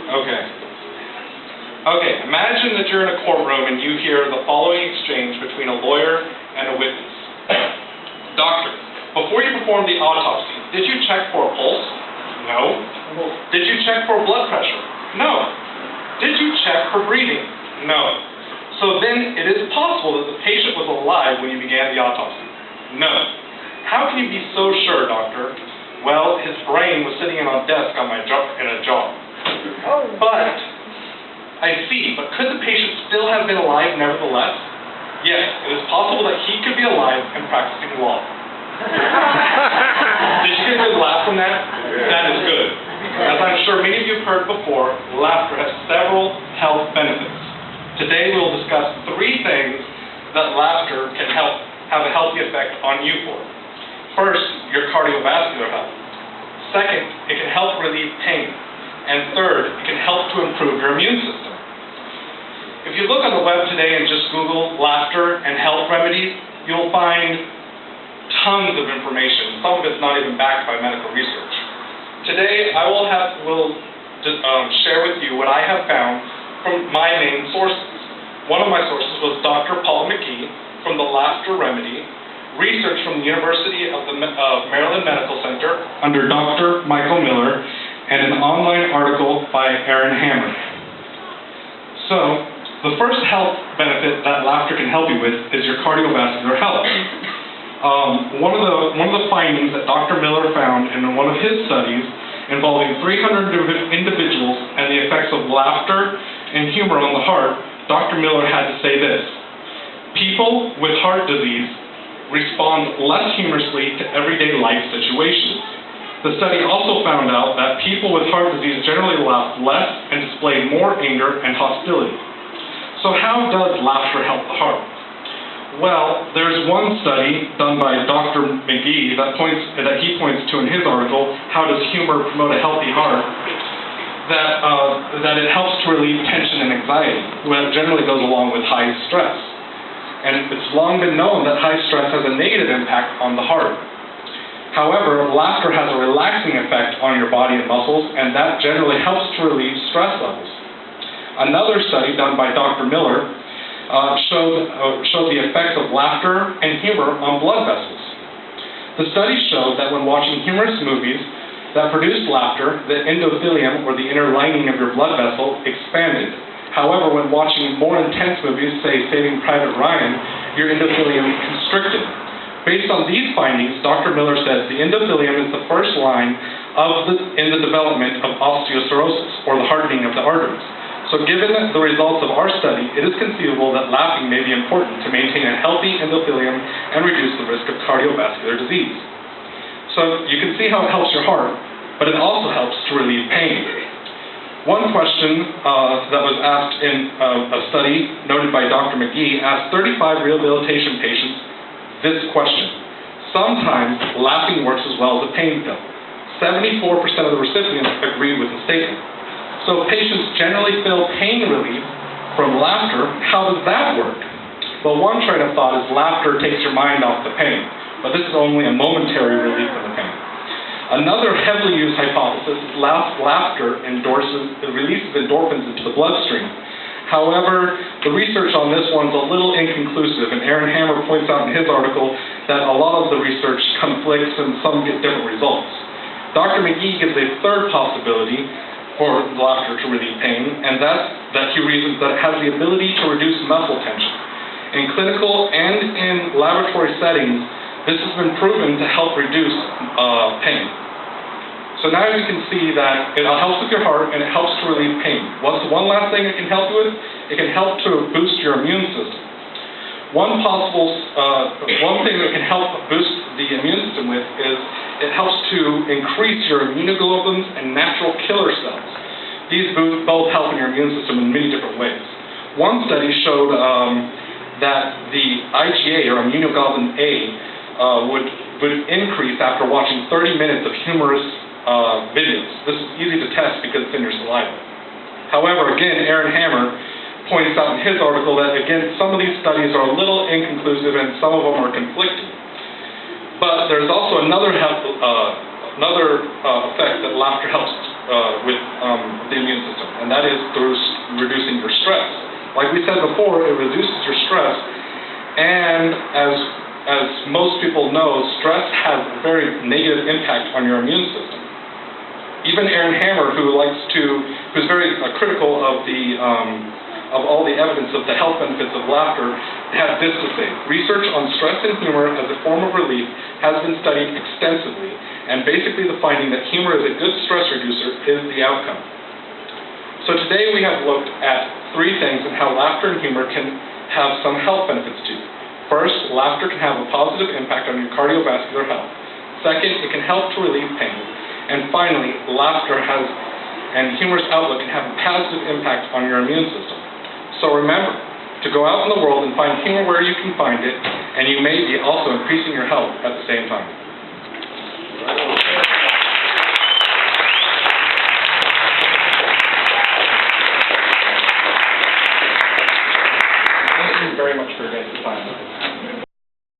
Okay. Okay, imagine that you're in a courtroom and you hear the following exchange between a lawyer and a witness. Doctor, before you performed the autopsy, did you check for a pulse? No. Did you check for blood pressure? No. Did you check for breathing? No. So then it is possible that the patient was alive when you began the autopsy? No. How can you be so sure, doctor? Well, his brain was sitting on a desk on in a job. But, I see, but could the patient still have been alive nevertheless? Yes, it is possible that he could be alive and practicing law. Did you get a good laugh from that? That is good. As I'm sure many of you have heard before, laughter has several health benefits. Today we will discuss 3 things that laughter can have a healthy effect on you for. First, your cardiovascular health. Second, it can help relieve pain. And third, it can help to improve your immune system. If you look on the web today and just Google laughter and health remedies, you'll find tons of information. Some of it's not even backed by medical research. Today, I will share with you what I have found from my main sources. One of my sources was Dr. Paula McGee from the Laughter Remedy, research from the University of Maryland Medical Center under Dr. Michael Miller, and an online article by Aaron Hammer. So, the first health benefit that laughter can help you with is your cardiovascular health. One of the findings that Dr. Miller found in one of his studies involving 300 individuals and the effects of laughter and humor on the heart, Dr. Miller had to say this: people with heart disease respond less humorously to everyday life situations. The study also found out that people with heart disease generally laugh less and display more anger and hostility. So how does laughter help the heart? Well, there's one study done by Dr. McGee that he points to in his article, How Does Humor Promote a Healthy Heart? That it helps to relieve tension and anxiety, which generally goes along with high stress. And it's long been known that high stress has a negative impact on the heart. However, laughter has a relaxing effect on your body and muscles, and that generally helps to relieve stress levels. Another study done by Dr. Miller showed the effects of laughter and humor on blood vessels. The study showed that when watching humorous movies that produced laughter, the endothelium, or the inner lining of your blood vessel, expanded. However, when watching more intense movies, say Saving Private Ryan, your endothelium constricted. Based on these findings, Dr. Miller says the endothelium is the first line in the development of osteoporosis, or the hardening of the arteries. So given the results of our study, it is conceivable that laughing may be important to maintain a healthy endothelium and reduce the risk of cardiovascular disease. So you can see how it helps your heart, but it also helps to relieve pain. One question that was asked in a study noted by Dr. McGee asked 35 rehabilitation patients this question: sometimes laughing works as well as a pain pill. 74% of the recipients agreed with the statement. So patients generally feel pain relief from laughter. How does that work? Well, one train of thought is laughter takes your mind off the pain, but this is only a momentary relief of the pain. Another heavily used hypothesis is laughter releases endorphins into the bloodstream. However, the research on this one's a little inconclusive, and Aaron Hammer points out in his article that a lot of the research conflicts and some get different results. Dr. McGee gives a third possibility for laughter to relieve pain, and that he reasons that it has the ability to reduce muscle tension. In clinical and in laboratory settings, this has been proven to help reduce pain. So now you can see that it helps with your heart and it helps to relieve pain. What's one last thing it can help you with? It can help to boost your immune system. One thing that can help boost the immune system with is it helps to increase your immunoglobulins and natural killer cells. These both help in your immune system in many different ways. One study showed that the IgA, or immunoglobulin A, would increase after watching 30 minutes of humorous videos. This is easy to test because it's in your saliva. However, again, Aaron Hammer points out in his article that, again, some of these studies are a little inconclusive and some of them are conflicting. But there's also another effect that laughter helps the immune system, and that is through reducing your stress. Like we said before, it reduces your stress, and as most people know, stress has a very negative impact on your immune system. Even Aaron Hammer, who's very critical of all the evidence of the health benefits of laughter, had this to say: research on stress and humor as a form of relief has been studied extensively, and basically the finding that humor is a good stress reducer is the outcome. So today we have looked at 3 things and how laughter and humor can have some health benefits too. First, laughter can have a positive impact on your cardiovascular health. Second, it can help to relieve pain. And finally, laughter and humorous outlook can have a positive impact on your immune system. So remember to go out in the world and find humor where you can find it, and you may be also increasing your health at the same time. Thank you very much for your guys' time.